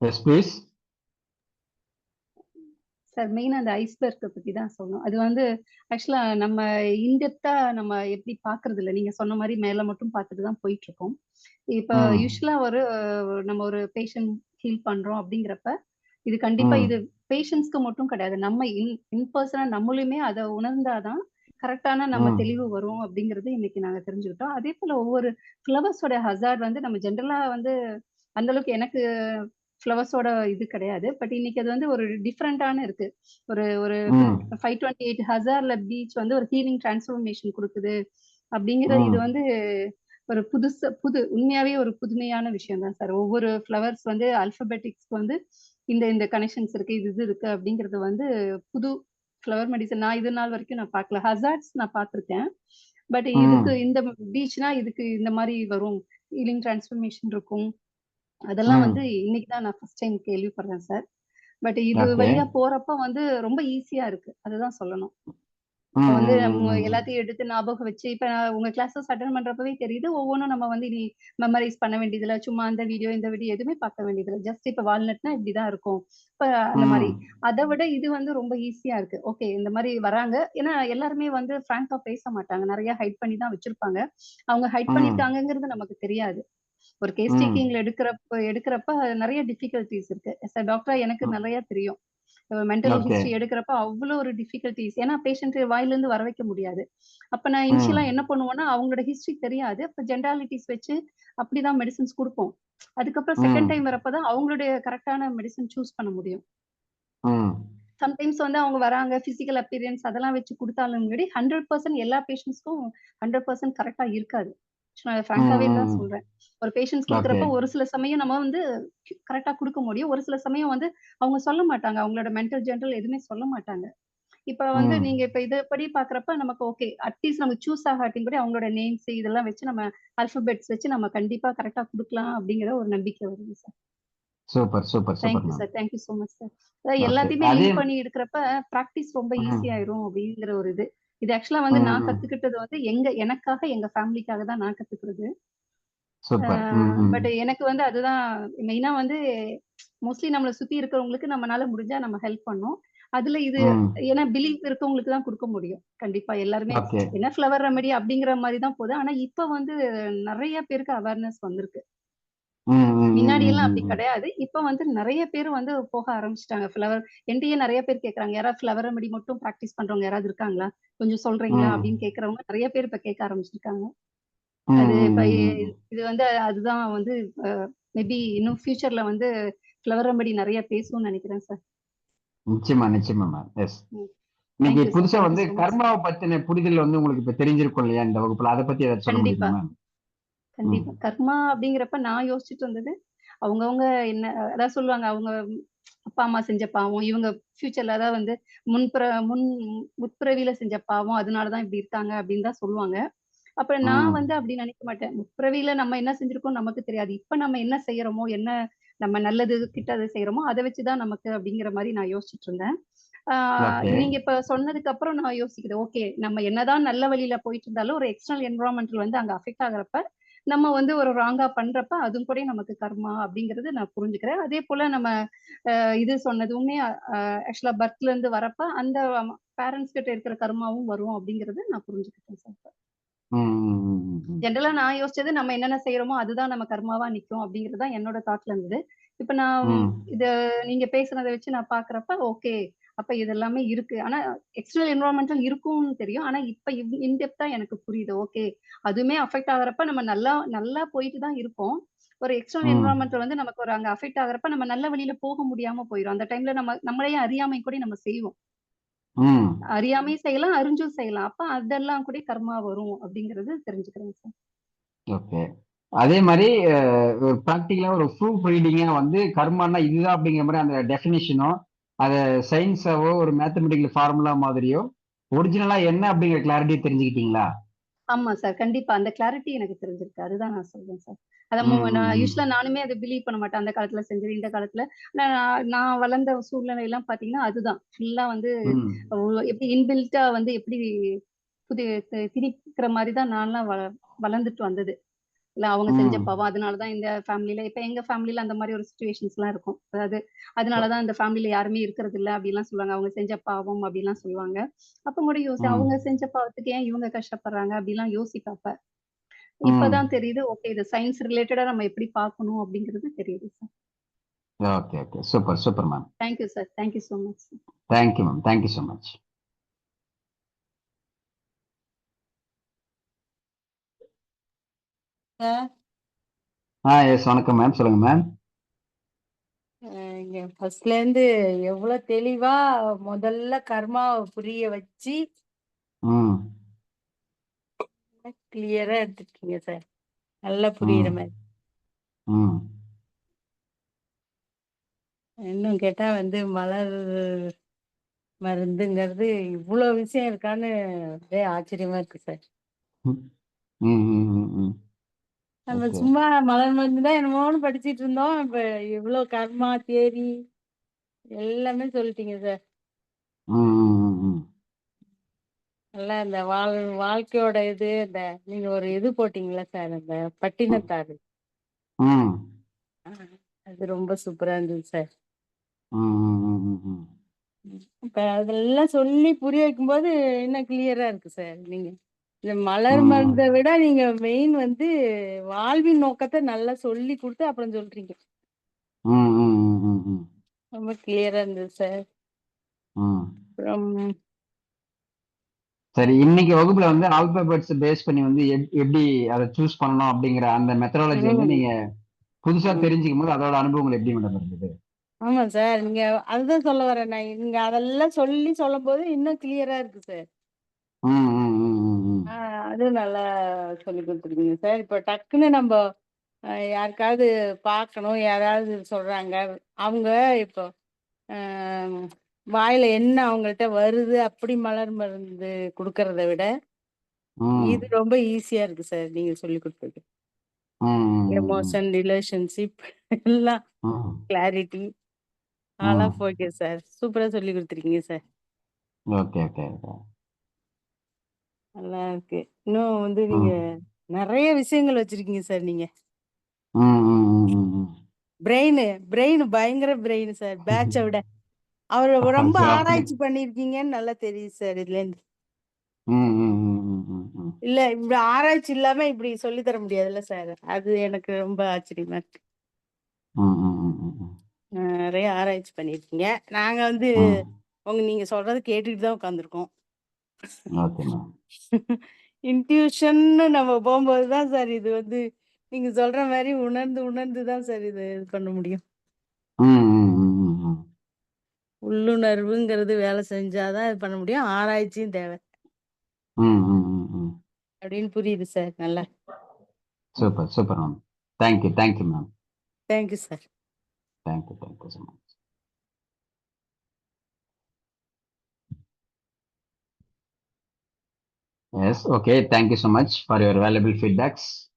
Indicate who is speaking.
Speaker 1: Yes please.
Speaker 2: Sir மெயினா அந்த ஐஸ்பர்க்கை பத்தி தான் சொல்லணும். அது வந்து ஆக்சுவலா நம்ம இன்டெப்தா நம்ம எப்படி பாக்குறது இல்ல. நீங்க சொன்ன மாதிரி மேல மட்டும் பார்த்துட்டு தான் போயிட்டு இருக்கோம். இப்ப
Speaker 1: ம்
Speaker 2: யூஸ்வலா நம்ம ஒரு பேஷண்ட் ஹீல் பண்றோம் அப்படிங்கிறப்ப இது கண்டிப்பா
Speaker 1: ம்
Speaker 2: இது பேஷண்ட்ஸ்க்கு மட்டும் கிடையாது. நம்ம இன்பர்சனா நம்மளுமே அதை உணர்ந்தாதான் கரெக்டான நம்ம
Speaker 1: ம்
Speaker 2: தெளிவு வரும் அப்படிங்கறது இன்னைக்கு நாங்க தெரிஞ்சுக்கிட்டோம். அதே போல ஒவ்வொரு ஃபிளவர்ஸோட ஹசார்ட் வந்து நம்ம ஜென்ரலா வந்து அந்த அளவுக்கு எனக்கு ஃப்ளவர்ஸோட இது கிடையாது. பட் இன்னைக்கு அது வந்து ஒரு டிஃப்ரெண்டான இருக்கு. ஒரு ஒரு
Speaker 1: ம்
Speaker 2: 528 ஹசார்ல பீச் வந்து ஒரு ஹீலிங் டிரான்ஸ்ஃபர்மேஷன் கொடுக்குது அப்படிங்கிற இது
Speaker 1: ம்
Speaker 2: வந்து ஒரு உண்மையாவே ஒரு புதுமையான விஷயம் தான் சார். ஒவ்வொரு ஃப்ளவர்ஸ் வந்து அல்பபெட்டிக்ஸ்க்கு வந்து இந்த இந்த கனெக்ஷன்ஸ் இருக்கு, இது இருக்கு அப்படிங்கிறது வந்து புது ஃப்ளவர் மெடிசன் நான் இது நாள் வரைக்கும் நான் பார்க்கல. ஹசார்ட்ஸ் நான் பார்த்திருக்கேன். பட்
Speaker 1: ம்
Speaker 2: இதுக்கு இந்த பீச்னா இதுக்கு இந்த மாதிரி வரும், ஹீலிங் டிரான்ஸ்ஃபர்மேஷன் இருக்கும். அதெல்லாம்
Speaker 1: ம்
Speaker 2: வந்து இன்னைக்கு தான் நான் ஃபர்ஸ்ட் டைம் கேள்விப்படுறேன் சார். பட் இது
Speaker 1: ஓகே.
Speaker 2: வழியா போறப்ப வந்து ரொம்ப ஈஸியா இருக்கு. அதுதான் சொல்லணும். இப்ப
Speaker 1: ம்
Speaker 2: வந்து
Speaker 1: ம்
Speaker 2: நம்ம
Speaker 1: ம் ம்
Speaker 2: எல்லாத்தையும் எடுத்து ஞாபகம் வச்சு இப்ப உங்க கிளாஸஸ் அட்டென்ட் பண்றப்பவே தெரியுது. ஒவ்வொன்றும் நம்ம வந்து இனி மெமரைஸ் பண்ண வேண்டியதில்ல. சும்மா அந்த வீடியோ இந்த வீடியோ எதுவுமே பார்க்க வேண்டியதில்ல. ஜஸ்ட் இப்ப வால்நட்னா இப்படிதான் இருக்கும். இப்ப அந்த மாதிரி
Speaker 1: ம்
Speaker 2: அதை விட இது வந்து ரொம்ப ஈஸியா இருக்கு. ஓகே இந்த மாதிரி வராங்க. ஏன்னா எல்லாருமே வந்து ஃப்ராங்கா பேச மாட்டாங்க. நிறைய ஹைட் பண்ணி தான் வச்சிருப்பாங்க. அவங்க ஹைட்
Speaker 1: ம்
Speaker 2: பண்ணிருக்காங்கிறது நமக்கு தெரியாது. ஒரு கேஸ்
Speaker 1: ம்
Speaker 2: டேக்கிங்ல எடுக்கிறப்ப நிறைய டிஃபிகல்டிஸ் இருக்கு. டாக்டரா எனக்கு நிறைய தெரியும். Mental
Speaker 1: okay.
Speaker 2: ஹிஸ்டரி எடுக்கிறப்ப அவ்வளோ ஒரு டிஃபிகல்டிஸ். ஏன்னா பேஷண்ட் வாயில இருந்து வர வைக்க முடியாது. அப்ப நான்
Speaker 1: ம்
Speaker 2: இனிஷியலா என்ன பண்ணுவேன்னா அவங்களோட ஹிஸ்டரி தெரியாது. அப்ப ஜென்ராலிட்டிஸ் வச்சு அப்படிதான் மெடிசன்ஸ் கொடுப்போம். அதுக்கப்புறம் செகண்ட்
Speaker 1: ம்
Speaker 2: டைம் வரப்பதான் அவங்களுடைய கரெக்டான மெடிசன் சூஸ் பண்ண முடியும்.
Speaker 1: ம்
Speaker 2: சம்டைம்ஸ் வந்து அவங்க வராங்க பிசிக்கல் அப்பியரன்ஸ் அதெல்லாம் வச்சு கொடுத்தாலும் 100% எல்லா பேஷண்ட்ஸ்க்கும் 100% கரெக்டா இருக்காது.
Speaker 1: ம்
Speaker 2: ஃப்ராங்காவே தான்
Speaker 1: ம்
Speaker 2: சொல்றேன். ஒரு பேஷண்ட்ஸ்
Speaker 1: ஓகே.
Speaker 2: கொடுக்குறப்ப ஒரு சில சமயம் நம்ம வந்து கரெக்டா கொடுக்க முடியும். ஒரு சில சமயம் வந்து அவங்க சொல்ல மாட்டாங்க. அவங்களோட மென்டல் ஜெனரல் எதுவுமே சொல்ல மாட்டாங்க. இப்ப வந்து
Speaker 1: ம்
Speaker 2: நீங்க இப்ப இதப்படி பாக்குறப்ப நமக்கு ஓகே அட்லீஸ்ட் நம்ம சூஸ் ஆகாட்டியும் கூட அவங்களோட நேம்ஸ் இதெல்லாம் வச்சு நம்ம அல்பபெட்ஸ் வச்சு நம்ம கண்டிப்பா கரெக்டா கொடுக்கலாம் அப்படிங்கிற ஒரு நம்பிக்கை வருது sir.
Speaker 1: Super super super
Speaker 2: thank you
Speaker 1: ma'am.
Speaker 2: Sir. Thank you so much sir. அதாவது
Speaker 1: ஓகே.
Speaker 2: எல்லாத்தையுமே
Speaker 1: அதே
Speaker 2: லிங்க் பண்ணி எடுக்கிறப்ப பிராக்டிஸ் ரொம்ப
Speaker 1: ம்
Speaker 2: ஈஸி ஆயிரும் அப்படிங்கிற ஒரு இது. இது ஆக்சுவலா வந்து
Speaker 1: ம்
Speaker 2: நான்
Speaker 1: ம்
Speaker 2: கத்துக்கிட்டது வந்து எனக்காக எங்க ஃபேமிலிக்காக தான் நான் கத்துக்கிறது.
Speaker 1: சூப்பர். ம் ம்
Speaker 2: பட் எனக்கு வந்து அதுதான் மெயினா வந்து மோஸ்ட்லி நம்மள சுத்தி இருக்கிறவங்களுக்கு நம்மனால முடிஞ்சா நம்ம ஹெல்ப் பண்ணோம். அதுல இது
Speaker 1: ம்
Speaker 2: ஏன்னா பிலீவ் இருக்கவங்களுக்கு தான் கொடுக்க முடியும். கண்டிப்பா எல்லாருமே
Speaker 1: ஓகே.
Speaker 2: என்ன ஃப்ளவர் ரெமெடி அப்படிங்கிற மாதிரி தான் போகுது. ஆனா இப்ப வந்து நிறைய பேருக்கு அவேர்னஸ் வந்திருக்கு.
Speaker 1: ம் ம் ம்
Speaker 2: மின்னாடி
Speaker 1: ம்
Speaker 2: எல்லாம்
Speaker 1: ம்
Speaker 2: அப்படி
Speaker 1: ம்
Speaker 2: கிடையாது. இப்ப வந்து நெறைய பேர் வந்து போக ஆரம்பிச்சுட்டாங்க. என்ட்டயே நெறைய பேர் கேட்கறாங்க. யாராவது ஃப்ளவர் ரெமெடி மட்டும் பிராக்டிஸ் பண்றவங்க யாராவது இருக்காங்களா? கொஞ்சம் சொல்றீங்களா?
Speaker 1: ம்
Speaker 2: அப்படின்னு கேட்கறவங்க நெறைய பேர் இப்ப கேட்க ஆரம்பிச்சிருக்காங்க.
Speaker 1: ம்
Speaker 2: அது இப்ப
Speaker 1: ம் ம் ம்
Speaker 2: இது வந்து அதுதான் வந்து மேபி இன்னும் ஃபியூச்சர்ல வந்து ஃப்ளவர் ரெமெடி நெறைய பேசும்னு நெனைக்கிறேன் சார்.
Speaker 1: நிச்சயமா நிச்சயமா மேம். எஸ்.
Speaker 2: ம்.
Speaker 1: இன்னைக்கு
Speaker 2: தேங்க் யூ சார்.
Speaker 1: புதுசா
Speaker 2: தேங்க் யூ
Speaker 1: வந்து
Speaker 2: சோ மச்.
Speaker 1: கர்மாவை பத்தின புரிதல் வந்து உங்களுக்கு இப்ப தெரிஞ்சிருக்கும் இல்லையா இந்த வகுப்புல? அதை பத்தி ஏதாச்சும் சொல்ல முடியுமா
Speaker 2: கண்டிப்பா,
Speaker 1: மேம்? ம்
Speaker 2: கண்டிப்பா. கர்மா அப்படிங்கிறப்ப நான் யோசிச்சுட்டு இருந்தது, அவங்கவங்க என்ன அதாவது சொல்லுவாங்க, அவங்க அப்பா, அம்மா செஞ்ச பாவம், இவங்க ஃபியூச்சர்ல அதாவது வந்து முன் முற்பிறவியில செஞ்ச பாவம், அதனால தான் இப்படி இருக்காங்க அப்படின்னு தான் சொல்லுவாங்க. அப்ப நான்
Speaker 1: ம்
Speaker 2: வந்து அப்படி நினைக்க மாட்டேன். முற்பிறவியில நம்ம என்ன செஞ்சிருக்கோம் நமக்கு தெரியாது. இப்ப நம்ம என்ன செய்யறோமோ, என்ன நம்ம நல்லது, கெட்டது செய்யறோமோ, அத வச்சு தான் நமக்கு அப்படிங்கிற மாரி நான் யோசிச்சுட்டு இருந்தேன். ஆ
Speaker 1: ஓகே.
Speaker 2: நீங்க இப்ப சொன்னதுக்கு அப்புறம் நான் யோசிக்கிறேன். ஓகே நம்ம என்னதான் நல்ல வழியில போயிட்டு இருந்தாலும், ஒரு எக்ஸ்டர்னல் என்விரான்மென்டல் வந்து அங்க அஃபெக்ட் ஆகுறப்ப, நம்ம வந்து ஒரு ராங்கா பண்றப்ப, அதுவும் கூட நமக்கு கர்மா அப்படிங்கிறது நான் புரிஞ்சுக்கிறேன். அதே போல நம்ம இது சொன்னதுமே ஆக்சுவலா பர்த்ல இருந்து வரப்ப, அந்த பேரண்ட்ஸ் கிட்ட இருக்கிற கர்மாவும் வரும் அப்படிங்கிறது நான் புரிஞ்சுக்கிட்டேன் சார்.
Speaker 1: ம் ம் ம் ம் ம்
Speaker 2: ஜென்ரலா நான் யோசிச்சது நம்ம என்னென்ன செய்றோமோ, அதுதான் நம்ம கர்மாவா நிக்கும் அப்படிங்கிறது தான் என்னோட தாட்ல இருந்தது. இப்ப நான்
Speaker 1: ம்
Speaker 2: இத நீங்க பேசுனத வச்சு நான் பார்க்கிறப்ப, ஓகே. அப்ப இது எல்லாமே இருக்கு. ஆனா எக்ஸ்டர்னல் என்வைரன்மென்டல் இருக்கும்னு தெரியும். ஆனா இப்ப இன் டெப்த்தா எனக்கு புரியுது. ஓகே. அதுவுமே அஃபெக்ட் ஆகுறப்ப நம்ம நல்லா நல்லா போயிட்டு தான் இருப்போம். ஒரு எக்ஸ்டர்னல்
Speaker 1: ம்
Speaker 2: என்வைரன்மென்ட் வந்து நமக்கு ஒரு அங்க அஃபெக்ட் ஆகுறப்ப நம்ம நல்ல வழியில போக முடியாம போயிரும். அந்த டைம்ல நம்மளையே அறியாமை கூட நம்ம செய்வோம்.
Speaker 1: ம்
Speaker 2: அறியாமையும் செய்யலாம், அறிஞ்சும் செய்யலாம். அப்ப அதெல்லாம் கூட கர்மா வரும் அப்படிங்கிறது தெரிஞ்சுக்கிறேன் சார்.
Speaker 1: ஓகே. அதே மாரி ஒரு பிராக்டிகலா ஒரு ப்ரூஃப் ரீடிங்கா வந்து கர்மான்னா இதுதான் அப்படிங்கிற மாரி அந்த டெஃபினிஷனோ, அத சயின்ஸாவோ ஒரு மேத்தமெட்டிக்கல் ஃபார்முலா மாதிரியோ, ஒரிஜினலா என்ன அப்படிங்கிற கிளாரிட்டி தெரிஞ்சுக்கிட்டீங்களா?
Speaker 2: ஆமா சார். கண்டிப்பா. அந்த கிளாரிட்டி எனக்கு தெரிஞ்சிருக்கு. அதுதான் நான் சொல்றேன் சார். அத
Speaker 1: ம் ம்
Speaker 2: நான்
Speaker 1: ம்
Speaker 2: யூசுவலா நானுமே அத பிலீவ் பண்ண மாட்டேன். அந்த காலத்துல செஞ்சது, இந்த காலத்துல. நான் வளர்ந்த சூழ்நிலைலாம் பார்த்தீங்கன்னா, அதுதான். ஃபுல்லா வந்து
Speaker 1: ம்
Speaker 2: எப்படி இன்பில்ட்டா வந்து எப்படி புதி திணிக்கிற மாரி தான் நான்லாம் வளர்ந்துட்டு வந்தது. இல்ல அவங்க செஞ்ச
Speaker 1: ம்.
Speaker 2: பாவம் அதனாலதான் இந்த ஃபேமிலில இப்ப எங்க ஃபேமிலில அந்த மாதிரி ஒரு சுச்சுவேஷன்ஸ் எல்லாம் இருக்கும். அதாவது அதனாலதான் இந்த ஃபேமிலில யாருமே இருக்கிறது இல்ல அப்படிலாம் சொல்லுவாங்க. அவங்க செஞ்ச பாவம் அப்படிலாம் சொல்லுவாங்க. அப்ப கூட அவங்க
Speaker 1: ம்.
Speaker 2: செஞ்ச பாவத்துக்கு ஏன் இவங்க கஷ்டப்படுறாங்க அப்படிலாம் யோசிப்பேன் அப்ப. இப்பதான்
Speaker 1: ம்.
Speaker 2: தெரியுது ஓகே இது சயின்ஸ் ரிலேட்டடா நம்ம எப்படி பார்க்கணும் அப்படிங்கிறது தெரியுது sir.
Speaker 1: Okay, okay. Super, super ma'am.
Speaker 2: Thank you sir. Thank you so much.
Speaker 1: Thank you ma'am. Thank you so much.
Speaker 3: Sir
Speaker 1: yes. வணக்கம் மேம். சொல்லுங்க மேம்.
Speaker 3: இங்க ஃபர்ஸ்ட்ல இருந்து எவ்வளவு தெளிவா முதல்ல கர்மாவை புரிய வச்சு
Speaker 1: ம்.
Speaker 3: கிளியரா எடுத்துருக்கீங்க சார். நல்லா புரியுற
Speaker 1: ம்.
Speaker 3: மாதிரி.
Speaker 1: ம்.
Speaker 3: இன்னும் கேட்டா மலர் மருந்துங்கிறது இவ்வளவு விஷயம் இருக்கான்னு ஒரே ஆச்சரியமா இருக்கு சார்.
Speaker 1: ம். ம். ம். ம்.
Speaker 3: நம்ம
Speaker 1: ஓகே.
Speaker 3: சும்மா மலர் மருந்து தான் என்னமோன்னு படிச்சிட்டு இருந்தோம். இப்ப இவ்வளவு கர்மா தேரி எல்லாமே சொல்லிட்டீங்க சார்.
Speaker 1: ம். ம். ம்.
Speaker 3: நல்லா இந்த வாழ்க்கையோட நீங்க ஒரு இது போட்டீங்களா சார், அந்த பட்டினத்தாரு.
Speaker 1: ம்.
Speaker 3: ஆ, அது ரொம்ப சூப்பரா இருந்தது சார்.
Speaker 1: ம். ம். ம். ம்.
Speaker 3: இப்ப அதெல்லாம் சொல்லி புரிய வைக்கும்போது இன்னும் கிளியரா இருக்கு சார். நீங்க இந்த மலர்
Speaker 1: ம்.
Speaker 3: மருந்தை விட நீங்க மெயின் வாழ்வின் நோக்கத்தை நல்லா சொல்லி கொடுத்து அப்புறம் சொல்றீங்க.
Speaker 1: ம். ம். ம். ம். ம்.
Speaker 3: ரொம்ப கிளியரா இருந்தது சார்.
Speaker 1: ம்.
Speaker 3: அப்புறம்
Speaker 1: சரி, இன்னைக்கு வகுப்புல வந்து ஆல்பபெட்ஸ் பேஸ் பண்ணி வந்து எப்படி அதை சூஸ் பண்ணணும் அப்படிங்கிற அந்த மெத்தடாலஜி வந்து
Speaker 3: ம்,
Speaker 1: நீங்க புதுசா
Speaker 3: ம்.
Speaker 1: தெரிஞ்சுக்கும் போது அதோட அனுபவங்கள் எப்படி மேடம் இருந்தது?
Speaker 3: ஆமா சார், நீங்க அதுதான் சொல்ல வரேன். நான் நீங்க அதெல்லாம் சொல்லும் போது இன்னும் கிளியரா இருக்கு சார்.
Speaker 1: ம். ம். ம். ம். ம்.
Speaker 3: அது நல்லா சொல்லி கொடுத்துருக்கீங்க சார். இப்போ டக்குன்னு நம்ம யாருக்காவது பார்க்கணும், யாராவது சொல்றாங்க, அவங்க இப்போ ஆம், வாயில என்ன அவங்கள்ட்ட வருது அப்படி மலர் மருந்து கொடுக்கறத விட
Speaker 1: ம்.
Speaker 3: இது ரொம்ப ஈஸியா இருக்கு சார் நீங்க சொல்லி கொடுத்தது.
Speaker 1: ம். ம்.
Speaker 3: எமோஷன், ரிலேஷன்ஷிப் எல்லாம்
Speaker 1: ம்.
Speaker 3: கிளாரிட்டி ஆல்
Speaker 1: ம்.
Speaker 3: Of okay sir. சூப்பரா சொல்லி கொடுத்துருக்கீங்க சார்.
Speaker 1: Okay, okay, okay.
Speaker 3: நல்லா இருக்கு. இன்னும் நீங்க
Speaker 1: ம்.
Speaker 3: நிறைய விஷயங்கள் வச்சிருக்கீங்க சார். நீங்க
Speaker 1: ம். ம். ம். ம்.
Speaker 3: பிரெயின் பிரெயின் பயங்கர பிரெயின் சார். பேட்சை விட அவர் ரொம்ப
Speaker 1: சரி, அப்படி.
Speaker 3: ஆராய்ச்சி பண்ணிருக்கீங்கன்னு நல்லா தெரியுது சார் இதுல இருந்து.
Speaker 1: ம். ம். ம். ம். ம். ம்.
Speaker 3: இல்ல இப்படி ஆராய்ச்சி இல்லாம இப்படி சொல்லி தர முடியாதுல்ல சார். அது எனக்கு ரொம்ப ஆச்சரியமா இருக்கு.
Speaker 1: ம். ம். ம். ம். ம்.
Speaker 3: நிறைய ஆராய்ச்சி பண்ணிருக்கீங்க. நாங்க
Speaker 1: ம்.
Speaker 3: நீங்க சொல்றதை கேட்டுட்டு தான் உட்காந்துருக்கோம்.
Speaker 1: Okay ma'am.
Speaker 3: இன்ட்யூஷன் நம்ம போகும்போது தான் சார் இது நீங்க சொல்ற மாதிரி உணர்ந்து உணர்ந்து தான் சார் இது பண்ண முடியும்.
Speaker 1: ம். ம். ம். ம். ம்.
Speaker 3: உள்ளுணர்வுங்கிறது வேலை செஞ்சாதான் இது பண்ண முடியும். ஆராய்ச்சியும் தேவை
Speaker 1: ம். ம். ம். ம்.
Speaker 3: அப்படின்னு புரியுது சார். நல்லா
Speaker 1: super, super ma'am. Thank you, thank you ma'am.
Speaker 3: Thank you sir.
Speaker 1: Thank you, thank you so much. Yes, okay. Thank you so much for your valuable feedbacks.